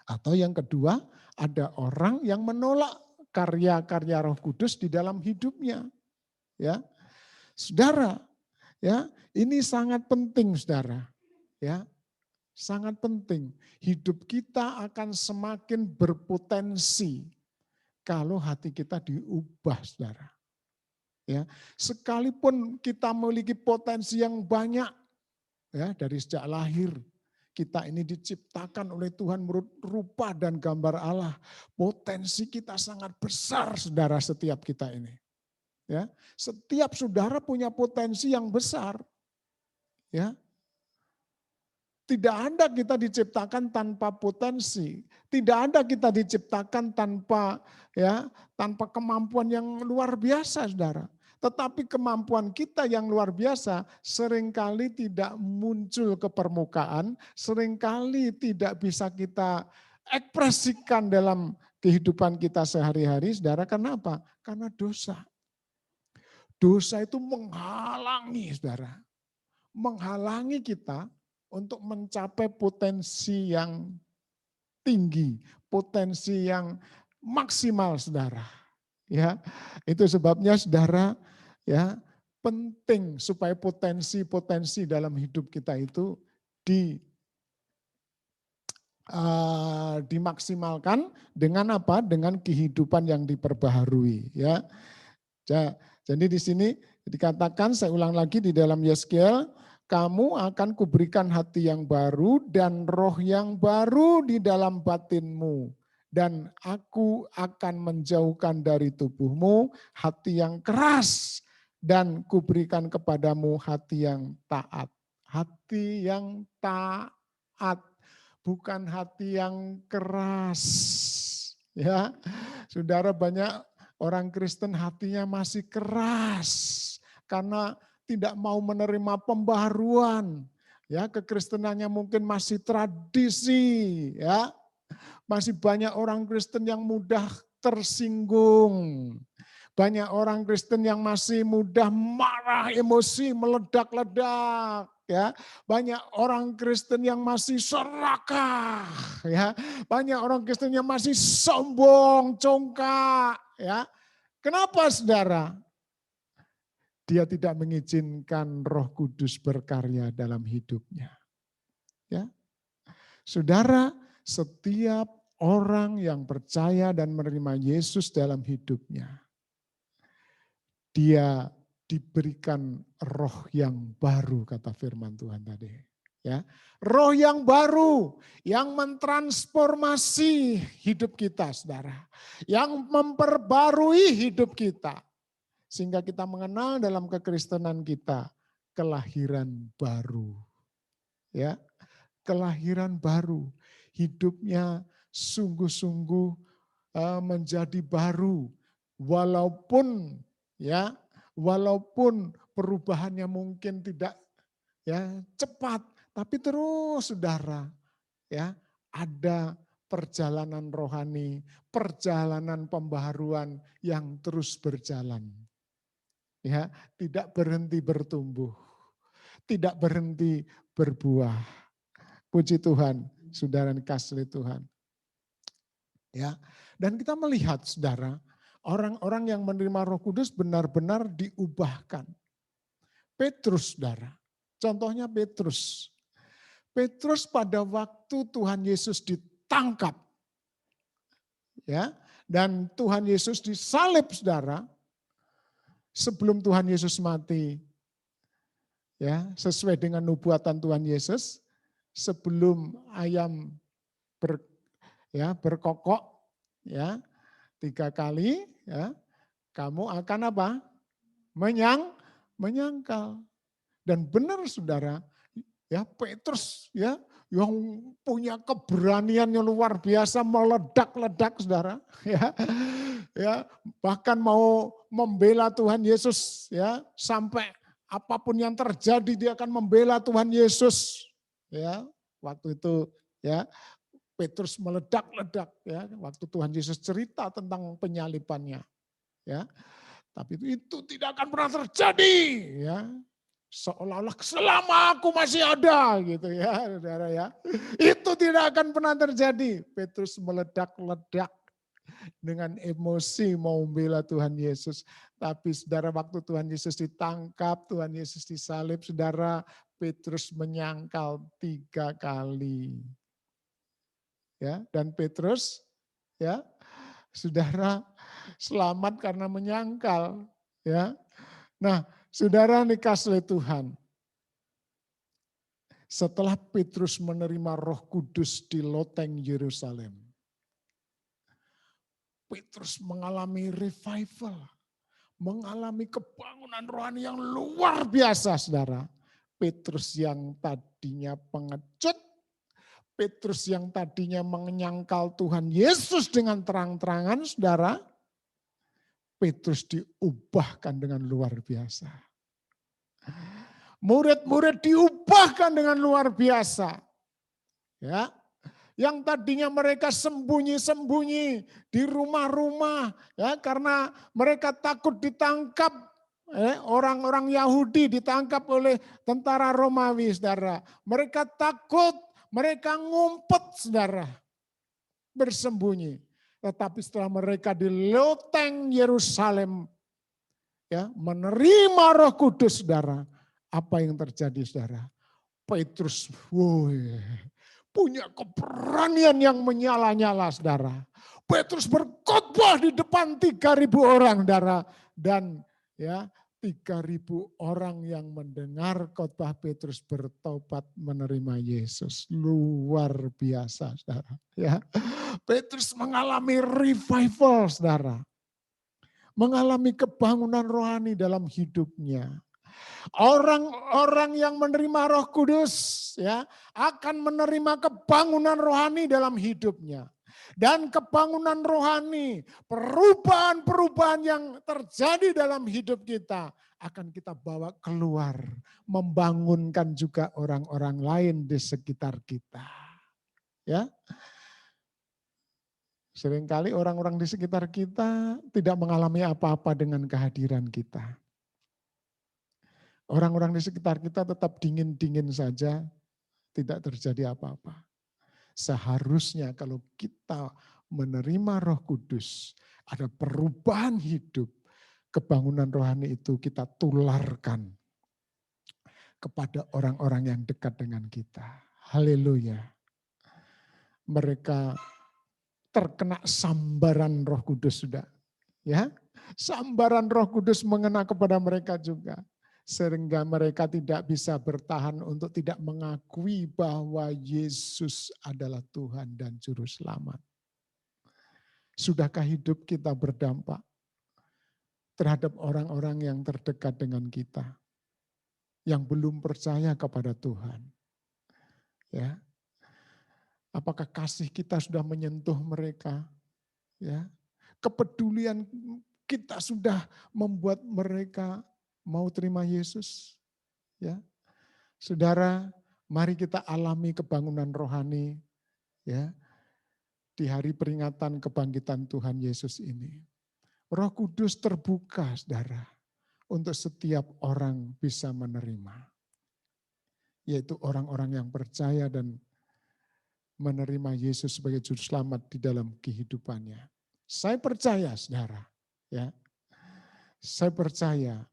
Atau yang kedua, ada orang yang menolak karya-karya Roh Kudus di dalam hidupnya. Ya, Saudara, ya, ini sangat penting, Saudara. Ya, sangat penting. Hidup kita akan semakin berpotensi kalau hati kita diubah, saudara. Ya, sekalipun kita memiliki potensi yang banyak, ya, dari sejak lahir kita ini diciptakan oleh Tuhan menurut rupa dan gambar Allah. Potensi kita sangat besar, saudara, setiap kita ini. Ya, setiap saudara punya potensi yang besar. Ya, tidak ada kita diciptakan tanpa potensi. Tidak ada kita diciptakan tanpa kemampuan yang luar biasa, saudara. Tetapi kemampuan kita yang luar biasa seringkali tidak muncul ke permukaan, seringkali tidak bisa kita ekspresikan dalam kehidupan kita sehari-hari, saudara. Karena apa? Karena dosa. Dosa itu menghalangi, saudara. Menghalangi kita untuk mencapai potensi yang tinggi, potensi yang maksimal, saudara. Ya, itu sebabnya, saudara, ya, penting supaya potensi-potensi dalam hidup kita itu dimaksimalkan dengan apa? Dengan kehidupan yang diperbaharui. Ya, jadi di sini dikatakan, saya ulang lagi di dalam Yeskiel, kamu akan kuberikan hati yang baru dan roh yang baru di dalam batinmu. Dan aku akan menjauhkan dari tubuhmu hati yang keras dan kuberikan kepadamu hati yang taat. Hati yang taat, bukan hati yang keras. Ya, saudara, banyak orang Kristen hatinya masih keras karena tidak mau menerima pembaharuan. Ya, kekristenannya mungkin masih tradisi, ya. Masih banyak orang Kristen yang mudah tersinggung. Banyak orang Kristen yang masih mudah marah, emosi meledak-ledak, ya. Banyak orang Kristen yang masih serakah, ya. Banyak orang Kristen yang masih sombong, congkak, ya. Kenapa, saudara? Dia tidak mengizinkan Roh Kudus berkarya dalam hidupnya. Ya. Saudara, setiap orang yang percaya dan menerima Yesus dalam hidupnya, dia diberikan roh yang baru, kata firman Tuhan tadi. Ya, roh yang baru yang mentransformasi hidup kita, saudara, yang memperbarui hidup kita. Sehingga kita mengenal dalam kekristenan kita kelahiran baru. Ya, kelahiran baru. Hidupnya sungguh-sungguh menjadi baru. Walaupun perubahannya mungkin tidak cepat, tapi terus, saudara, ya, ada perjalanan rohani, perjalanan pembaharuan yang terus berjalan. Ya, tidak berhenti bertumbuh, tidak berhenti berbuah. Puji Tuhan, saudara dikasihi Tuhan. Ya, dan kita melihat, saudara, orang-orang yang menerima Roh Kudus benar-benar diubahkan. Petrus, saudara, contohnya Petrus. Petrus pada waktu Tuhan Yesus ditangkap, ya, dan Tuhan Yesus disalib, saudara. Sebelum Tuhan Yesus mati, ya, sesuai dengan nubuatan Tuhan Yesus, sebelum ayam berkokok, ya, 3 kali, ya, kamu akan apa? Menyangkal. Dan benar, saudara, ya, Petrus, ya, yang punya keberanian yang luar biasa, meledak-ledak, saudara, ya, bahkan mau membela Tuhan Yesus, ya, sampai apapun yang terjadi dia akan membela Tuhan Yesus, ya. Waktu itu, ya, Petrus meledak-ledak, ya, waktu Tuhan Yesus cerita tentang penyalibannya, ya. Tapi itu tidak akan pernah terjadi, ya. Seolah-olah selama aku masih ada, gitu, ya, saudara, ya. Itu tidak akan pernah terjadi. Petrus meledak-ledak dengan emosi mau membela Tuhan Yesus. Tapi, saudara, waktu Tuhan Yesus ditangkap, Tuhan Yesus disalib, saudara, Petrus menyangkal 3 kali. Ya, dan Petrus ya, saudara selamat karena menyangkal ya. Nah, saudara dikasih oleh Tuhan. Setelah Petrus menerima Roh Kudus di loteng Yerusalem, Petrus mengalami revival, mengalami kebangunan rohani yang luar biasa, saudara. Petrus yang tadinya pengecut, Petrus yang tadinya menyangkal Tuhan Yesus dengan terang-terangan, saudara, Petrus diubahkan dengan luar biasa. Murid-murid diubahkan dengan luar biasa. Ya, yang tadinya mereka sembunyi-sembunyi di rumah-rumah ya karena mereka takut ditangkap, orang-orang Yahudi ditangkap oleh tentara Romawi, saudara. Mereka takut, mereka ngumpet, saudara, bersembunyi. Tetapi setelah mereka di loteng Yerusalem ya menerima Roh Kudus, saudara, apa yang terjadi, saudara? Petrus punya keberanian yang menyala-nyala, saudara. Petrus berkhotbah di depan 3.000 orang, saudara. Dan ya 3.000 orang yang mendengar khotbah Petrus bertobat menerima Yesus. Luar biasa, saudara. Ya, Petrus mengalami revival, saudara. Mengalami kebangunan rohani dalam hidupnya. Orang-orang yang menerima Roh Kudus ya akan menerima kebangunan rohani dalam hidupnya. Dan kebangunan rohani, perubahan-perubahan yang terjadi dalam hidup kita akan kita bawa keluar, membangunkan juga orang-orang lain di sekitar kita. Ya. Seringkali orang-orang di sekitar kita tidak mengalami apa-apa dengan kehadiran kita. Orang-orang di sekitar kita tetap dingin-dingin saja, tidak terjadi apa-apa. Seharusnya kalau kita menerima Roh Kudus, ada perubahan hidup, kebangunan rohani itu kita tularkan kepada orang-orang yang dekat dengan kita. Haleluya. Mereka terkena sambaran Roh Kudus sudah. Ya, sambaran Roh Kudus mengena kepada mereka juga. Sehingga mereka tidak bisa bertahan untuk tidak mengakui bahwa Yesus adalah Tuhan dan Juru Selamat. Sudahkah hidup kita berdampak terhadap orang-orang yang terdekat dengan kita, yang belum percaya kepada Tuhan? Ya, apakah kasih kita sudah menyentuh mereka? Ya, kepedulian kita sudah membuat mereka mau terima Yesus? Ya, saudara, mari kita alami kebangunan rohani ya di hari peringatan kebangkitan Tuhan Yesus ini. Roh Kudus terbuka, saudara, untuk setiap orang bisa menerima. Yaitu orang-orang yang percaya dan menerima Yesus sebagai juru selamat di dalam kehidupannya. Saya percaya, saudara, ya. Saya percaya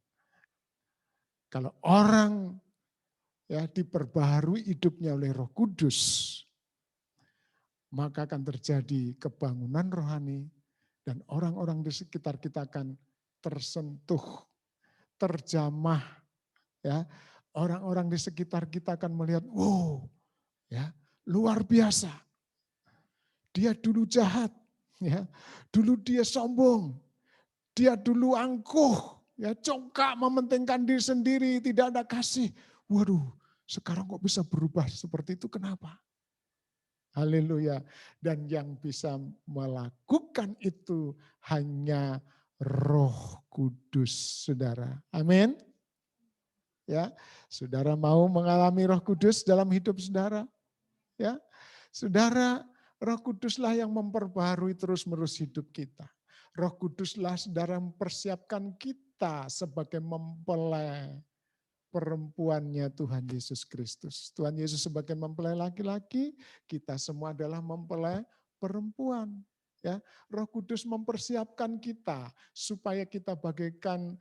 kalau orang ya diperbaharui hidupnya oleh Roh Kudus, maka akan terjadi kebangunan rohani dan orang-orang di sekitar kita akan tersentuh, terjamah, ya. Orang-orang di sekitar kita akan melihat, wow, ya, luar biasa. Dia dulu jahat, ya. Dulu dia sombong, dia dulu angkuh, ya, congkak, mementingkan diri sendiri, tidak ada kasih. Waduh, sekarang kok bisa berubah seperti itu, kenapa? Haleluya. Dan yang bisa melakukan itu hanya Roh Kudus, saudara. Amin. Ya, saudara mau mengalami Roh Kudus dalam hidup saudara? Ya, saudara, Roh Kuduslah yang memperbaharui terus-menerus hidup kita. Roh Kuduslah saudara mempersiapkan kita sebagai mempelai perempuannya Tuhan Yesus Kristus. Tuhan Yesus sebagai mempelai laki-laki, kita semua adalah mempelai perempuan. Ya, Roh Kudus mempersiapkan kita supaya kita bagaikan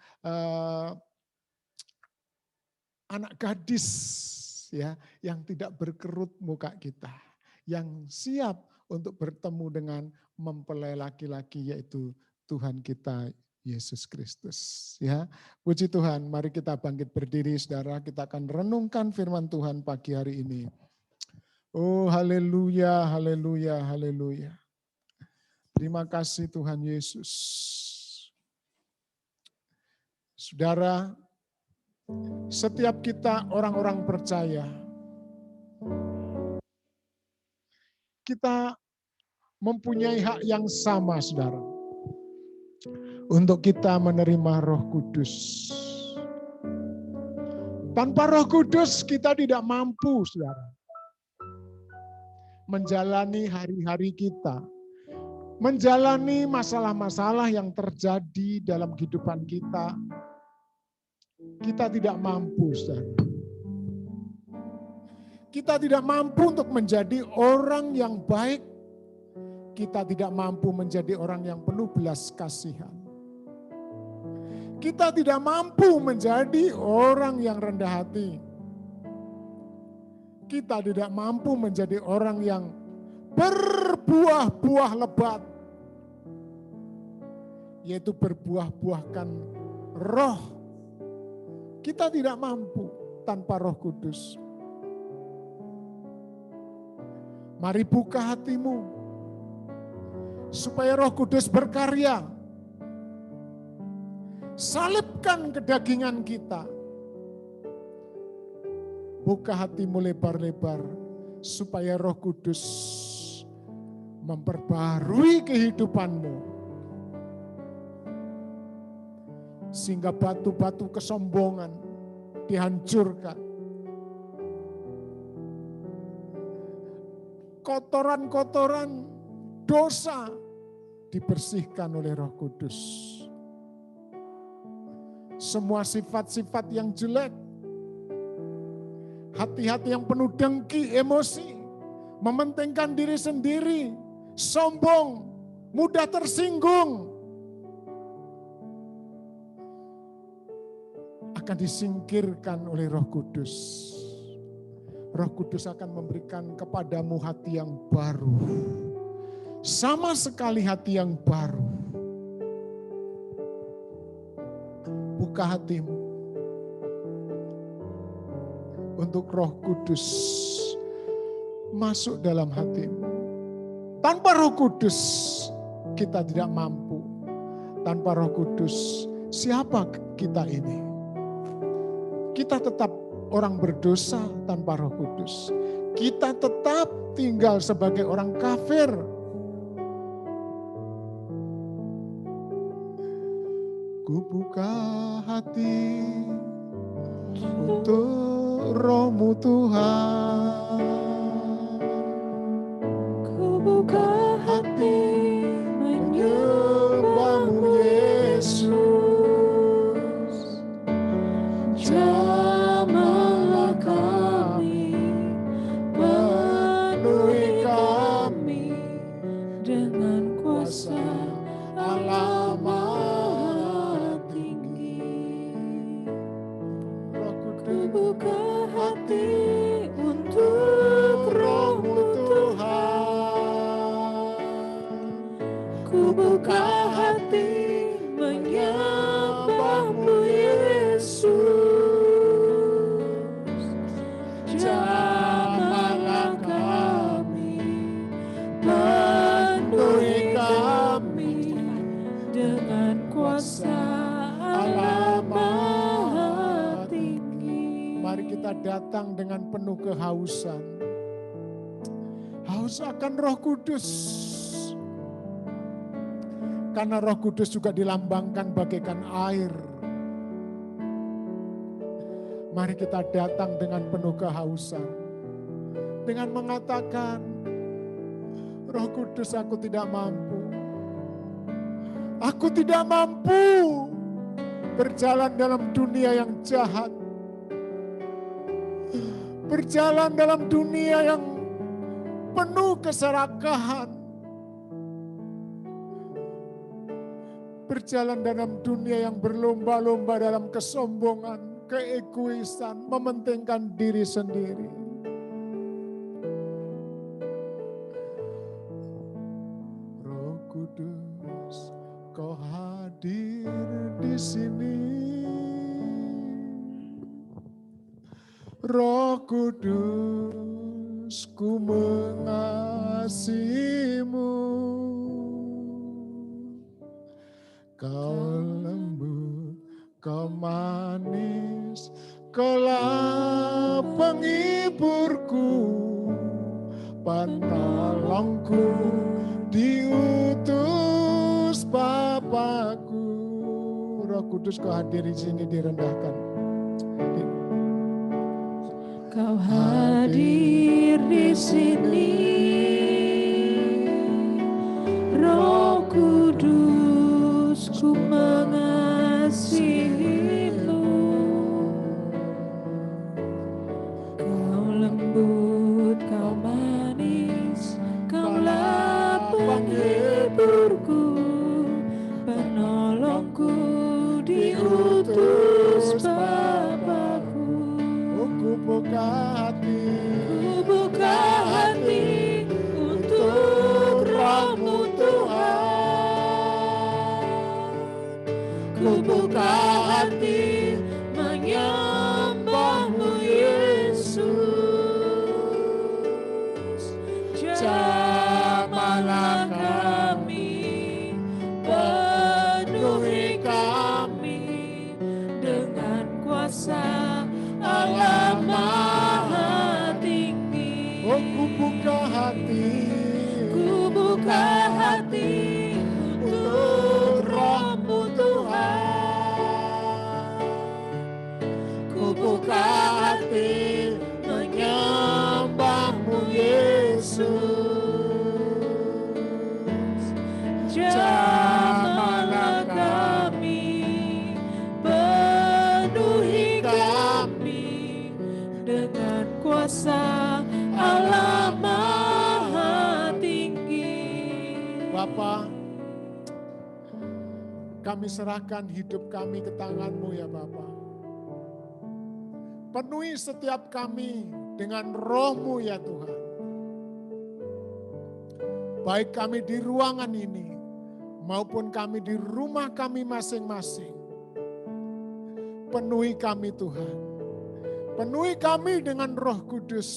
anak gadis ya yang tidak berkerut muka kita, yang siap untuk bertemu dengan mempelai laki-laki yaitu Tuhan kita Yesus Kristus. Ya, puji Tuhan. Mari kita bangkit berdiri, saudara. Kita akan renungkan firman Tuhan pagi hari ini. Oh, haleluya, haleluya, haleluya. Terima kasih Tuhan Yesus. Saudara, setiap kita orang-orang percaya, kita mempunyai hak yang sama, saudara, untuk kita menerima Roh Kudus. Tanpa Roh Kudus kita tidak mampu, saudara, menjalani hari-hari kita, menjalani masalah-masalah yang terjadi dalam kehidupan kita. Kita tidak mampu, saudara. Kita tidak mampu untuk menjadi orang yang baik. Kita tidak mampu menjadi orang yang penuh belas kasihan. Kita tidak mampu menjadi orang yang rendah hati. Kita tidak mampu menjadi orang yang berbuah-buah lebat, yaitu berbuah-buahkan roh. Kita tidak mampu tanpa Roh Kudus. Mari buka hatimu supaya Roh Kudus berkarya. Salibkan kedagingan kita. Buka hatimu lebar-lebar supaya Roh Kudus memperbarui kehidupanmu. Sehingga batu-batu kesombongan dihancurkan. Kotoran-kotoran dosa dibersihkan oleh Roh Kudus. Semua sifat-sifat yang jelek, hati-hati yang penuh dengki, emosi, mementingkan diri sendiri, sombong, mudah tersinggung, akan disingkirkan oleh Roh Kudus. Roh Kudus akan memberikan kepadamu hati yang baru. Sama sekali hati yang baru. Buka hatimu untuk Roh Kudus masuk dalam hatimu. Tanpa Roh Kudus kita tidak mampu. Tanpa Roh Kudus siapa kita ini? Kita tetap orang berdosa tanpa Roh Kudus. Kita tetap tinggal sebagai orang kafir. Ku buka hati untuk Roh-Mu Tuhan. Ku buka hati menyembah-Mu Yesus. Jamahlah kami, penuhi kami dengan kuasa Allah Maha Tinggi. Roh Kudus, buka hati untuk Roh-Mu Tuhan. Ku buka hati menyembah-Mu Yesus. Jamahlah kami, penuhi kami dengan kuasa Allah Maha Tinggi. Mari kita datang dengan penuh kehausan. Haus akan Roh Kudus. Karena Roh Kudus juga dilambangkan bagaikan air. Mari kita datang dengan penuh kehausan. Dengan mengatakan, Roh Kudus, aku tidak mampu. Aku tidak mampu berjalan dalam dunia yang jahat. Berjalan dalam dunia yang penuh keserakahan. Berjalan dalam dunia yang berlomba-lomba dalam kesombongan. keegoisan, mementingkan diri sendiri. Roh Kudus, Kau hadir di sini. Roh Kudus, ku mengasihimu. Kau lembut, Kau manis, Kaulah penghiburku, penolongku, diutus Bapakku. Roh Kudus, Kau hadir di sini, direndahkan. Kau hadir di sini, Roh Kudus, ku mengasihimu. Kau lembut, Kau manis, Kaulah penghiburku, penolongku, diutus Bapakku. Ku buka hati untuk Roh-Mu Tuhan. Ku buka hati menyembah-Mu Yesus. Jamahlah kami, penuhi kami dengan kuasa Allah Maha Tinggi. Oh, ku buka hati untuk Roh-Mu Tuhan. Ku buka hati menyembah-Mu Yesus. Jamahlah kami, penuhi kami dengan kuasa Allah Maha Tinggi. Bapa, kami serahkan hidup kami ke tangan-Mu ya Bapa. Penuhi setiap kami dengan Roh-Mu ya Tuhan. Baik kami di ruangan ini maupun kami di rumah kami masing-masing. Penuhi kami Tuhan. Penuhi kami dengan Roh Kudus.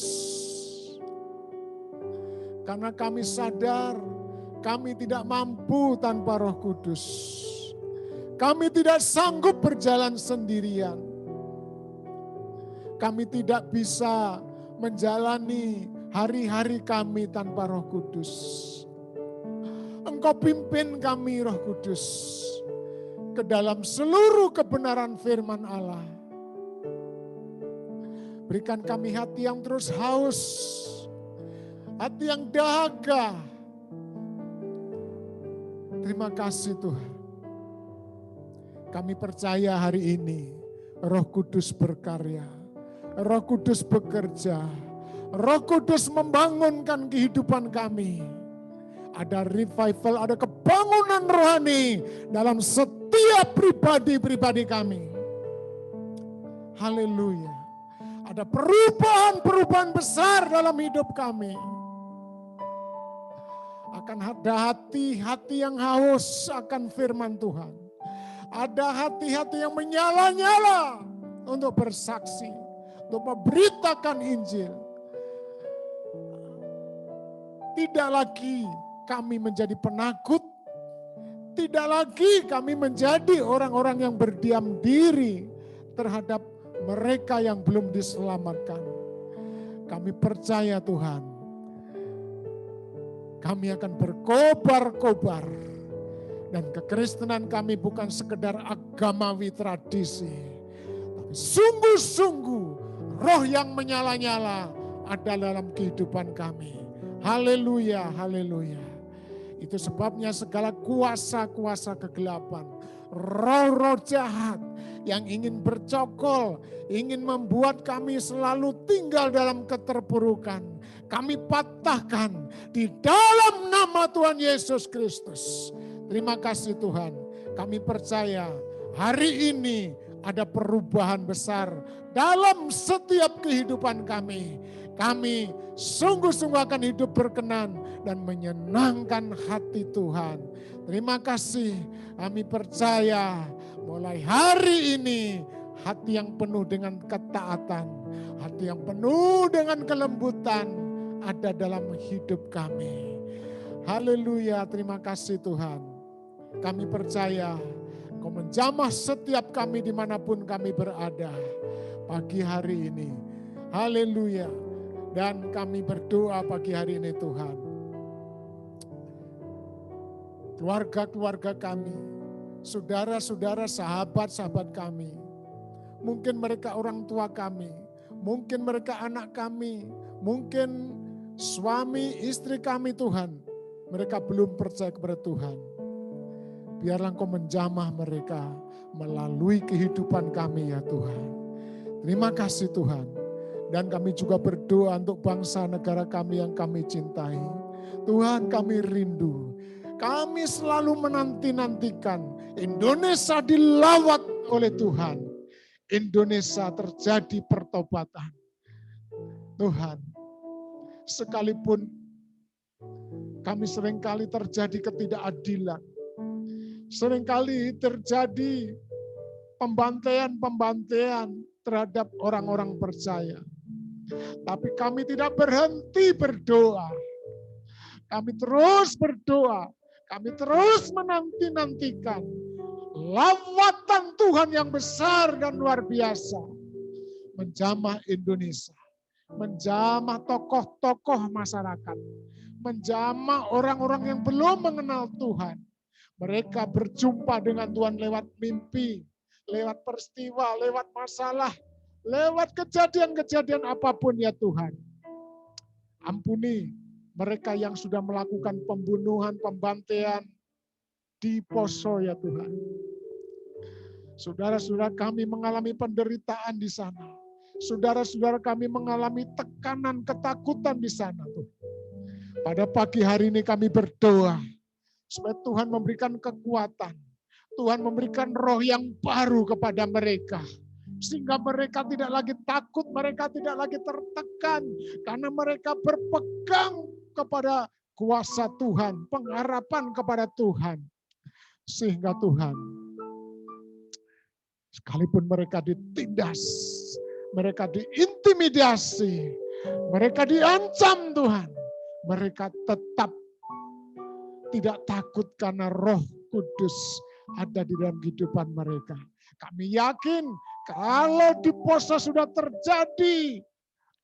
Karena kami sadar kami tidak mampu tanpa Roh Kudus. Kami tidak sanggup berjalan sendirian. Kami tidak bisa menjalani hari-hari kami tanpa Roh Kudus. Engkau pimpin kami Roh Kudus ke dalam seluruh kebenaran firman Allah. Berikan kami hati yang terus haus, hati yang dahaga. Terima kasih Tuhan. Kami percaya hari ini Roh Kudus berkarya, Roh Kudus bekerja, Roh Kudus membangunkan kehidupan kami. Ada revival, ada kebangunan rohani dalam setiap pribadi-pribadi kami. Haleluya. Ada perubahan-perubahan besar dalam hidup kami. Akan ada hati-hati yang haus akan firman Tuhan. Ada hati-hati yang menyala-nyala untuk bersaksi, untuk memberitakan Injil. Tidak lagi kami menjadi penakut, tidak lagi kami menjadi orang-orang yang berdiam diri terhadap mereka yang belum diselamatkan. Kami percaya Tuhan, kami akan berkobar-kobar. Dan kekristenan kami bukan sekedar agamawi tradisi, tapi sungguh-sungguh roh yang menyala-nyala ada dalam kehidupan kami. Haleluya, haleluya. Itu sebabnya segala kuasa-kuasa kegelapan, roh-roh jahat yang ingin bercokol, ingin membuat kami selalu tinggal dalam keterpurukan, kami patahkan di dalam nama Tuhan Yesus Kristus. Terima kasih Tuhan, kami percaya hari ini ada perubahan besar dalam setiap kehidupan kami. Kami sungguh-sungguh akan hidup berkenan dan menyenangkan hati Tuhan. Terima kasih, kami percaya mulai hari ini hati yang penuh dengan ketaatan, hati yang penuh dengan kelembutan ada dalam hidup kami. Haleluya, terima kasih Tuhan. Kami percaya Engkau menjamah setiap kami dimanapun kami berada pagi hari ini. Haleluya. Dan kami berdoa pagi hari ini Tuhan. Keluarga-keluarga kami, saudara-saudara, sahabat-sahabat kami, mungkin mereka orang tua kami, mungkin mereka anak kami, mungkin suami, istri kami Tuhan, mereka belum percaya kepada Tuhan. Biarlah Engkau menjamah mereka melalui kehidupan kami ya Tuhan. Terima kasih Tuhan. Dan kami juga berdoa untuk bangsa negara kami yang kami cintai. Tuhan, kami rindu. Kami selalu menanti-nantikan Indonesia dilawat oleh Tuhan. Indonesia terjadi pertobatan. Tuhan, sekalipun kami seringkali terjadi ketidakadilan, seringkali terjadi pembantaian terhadap orang-orang percaya. Tapi kami tidak berhenti berdoa. Kami terus berdoa. Kami terus menanti-nantikan lawatan Tuhan yang besar dan luar biasa. Menjamah Indonesia. Menjamah tokoh-tokoh masyarakat. Menjamah orang-orang yang belum mengenal Tuhan. Mereka berjumpa dengan Tuhan lewat mimpi, lewat peristiwa, lewat masalah, lewat kejadian-kejadian apapun ya Tuhan. Ampuni mereka yang sudah melakukan pembunuhan, pembantaian di Poso ya Tuhan. Saudara-saudara kami mengalami penderitaan di sana. Saudara-saudara kami mengalami tekanan, ketakutan di sana Tuhan. Pada pagi hari ini kami berdoa supaya Tuhan memberikan kekuatan. Tuhan memberikan roh yang baru kepada mereka. Sehingga mereka tidak lagi takut, mereka tidak lagi tertekan. Karena mereka berpegang kepada kuasa Tuhan, pengharapan kepada Tuhan. Sehingga Tuhan, sekalipun mereka ditindas, mereka diintimidasi, mereka diancam Tuhan, mereka tetap tidak takut karena Roh Kudus ada di dalam kehidupan mereka. Kami yakin kalau di Poso sudah terjadi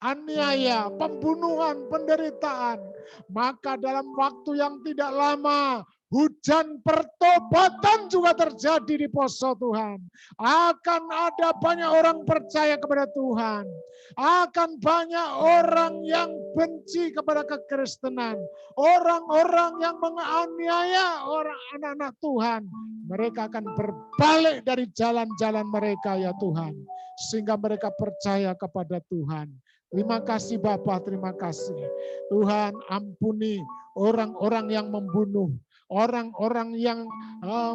aniaya, pembunuhan, penderitaan, maka dalam waktu yang tidak lama hujan pertobatan juga terjadi di Poso Tuhan. Akan ada banyak orang percaya kepada Tuhan. Akan banyak orang yang benci kepada kekristenan. Orang-orang yang menganiaya orang anak-anak Tuhan. Mereka akan berbalik dari jalan-jalan mereka ya Tuhan. Sehingga mereka percaya kepada Tuhan. Terima kasih Bapa, terima kasih. Tuhan ampuni orang-orang yang membunuh. Orang-orang yang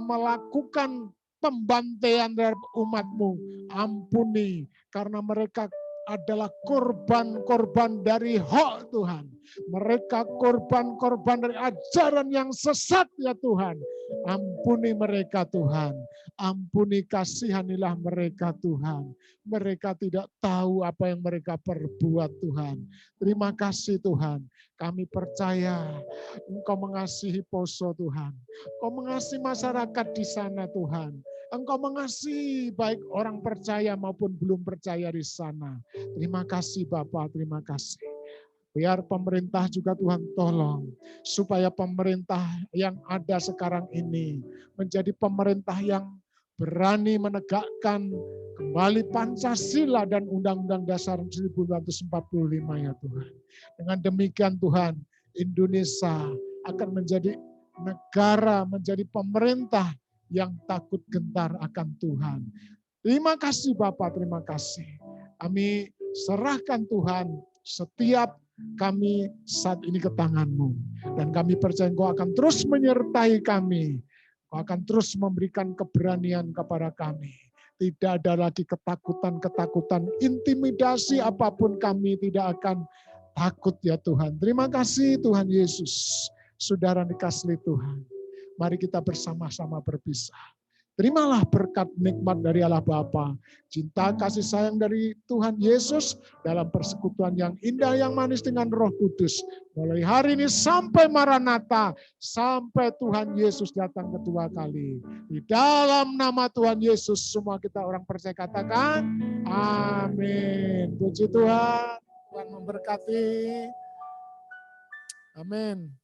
melakukan pembantaian terhadap umat-Mu. Ampuni karena mereka adalah korban-korban dari hoax Tuhan. Mereka korban-korban dari ajaran yang sesat ya Tuhan. Ampuni mereka Tuhan. Ampuni, kasihanilah mereka Tuhan. Mereka tidak tahu apa yang mereka perbuat Tuhan. Terima kasih Tuhan. Kami percaya Engkau mengasihi Poso Tuhan. Engkau mengasihi masyarakat di sana Tuhan. Engkau mengasihi baik orang percaya maupun belum percaya di sana. Terima kasih Bapa, terima kasih. Biar pemerintah juga Tuhan tolong. Supaya pemerintah yang ada sekarang ini menjadi pemerintah yang berani menegakkan kembali Pancasila dan Undang-Undang Dasar 1945 ya Tuhan. Dengan demikian Tuhan, Indonesia akan menjadi negara, menjadi pemerintah yang takut gentar akan Tuhan. Terima kasih Bapak, terima kasih. Kami serahkan Tuhan setiap kami saat ini ke tangan-Mu. Dan kami percaya Engkau akan terus menyertai kami. Engkau akan terus memberikan keberanian kepada kami. Tidak ada lagi ketakutan-ketakutan, intimidasi apapun kami tidak akan takut ya Tuhan. Terima kasih Tuhan Yesus. Saudara dikasihi Tuhan. Mari kita bersama-sama berpisah. Terimalah berkat nikmat dari Allah Bapa, cinta kasih sayang dari Tuhan Yesus dalam persekutuan yang indah, yang manis dengan Roh Kudus. Mulai hari ini sampai Maranatha, sampai Tuhan Yesus datang kedua kali. Di dalam nama Tuhan Yesus semua kita orang percaya katakan, amin. Puji Tuhan, Tuhan memberkati. Amin.